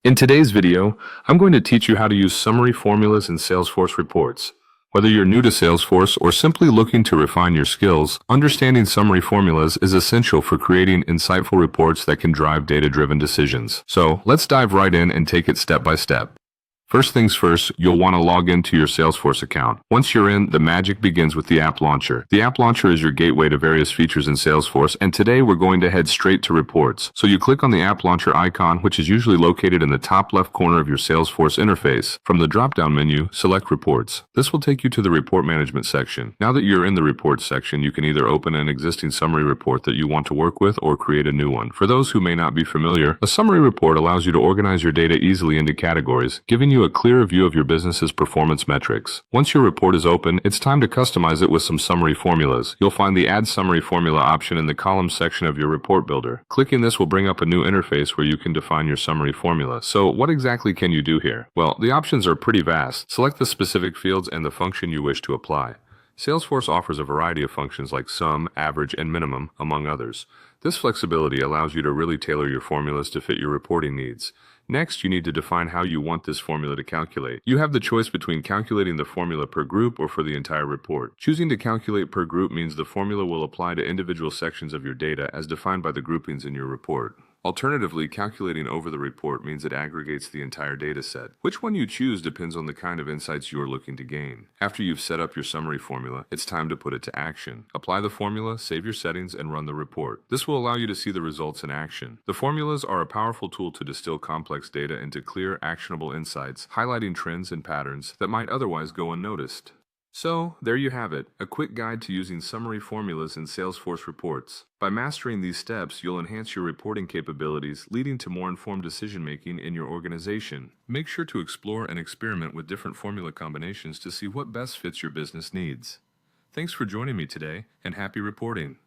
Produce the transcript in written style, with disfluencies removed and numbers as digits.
In today's video, I'm going to teach you how to use summary formulas in Salesforce reports. Whether you're new to Salesforce or simply looking to refine your skills, understanding summary formulas is essential for creating insightful reports that can drive data-driven decisions. So let's dive right in and take it step by step. First things first, you'll want to log into your Salesforce account. Once you're in, the magic begins with the App Launcher. The App Launcher is your gateway to various features in Salesforce, and today we're going to head straight to reports. So you click on the App Launcher icon, which is usually located in the top left corner of your Salesforce interface. From the drop-down menu, select Reports. This will take you to the Report Management section. Now that you're in the Reports section, you can either open an existing summary report that you want to work with or create a new one. For those who may not be familiar, a summary report allows you to organize your data easily into categories, giving you a clearer view of your business's performance metrics. Once your report is open, it's time to customize it with some summary formulas. You'll find the Add Summary Formula option in the Columns section of your report builder. Clicking this will bring up a new interface where you can define your summary formula. So what exactly can you do here? Well, the options are pretty vast. Select the specific fields and the function you wish to apply. Salesforce offers a variety of functions like sum, average, and minimum, among others. This flexibility allows you to really tailor your formulas to fit your reporting needs. Next, you need to define how you want this formula to calculate. You have the choice between calculating the formula per group or for the entire report. Choosing to calculate per group means the formula will apply to individual sections of your data as defined by the groupings in your report. Alternatively, calculating over the report means it aggregates the entire data set. Which one you choose depends on the kind of insights you are looking to gain. After you've set up your summary formula, it's time to put it to action. Apply the formula, save your settings, and run the report. This will allow you to see the results in action. The formulas are a powerful tool to distill complex data into clear, actionable insights, highlighting trends and patterns that might otherwise go unnoticed. So, there you have it, a quick guide to using summary formulas in Salesforce reports. By mastering these steps, you'll enhance your reporting capabilities, leading to more informed decision-making in your organization. Make sure to explore and experiment with different formula combinations to see what best fits your business needs. Thanks for joining me today, and happy reporting!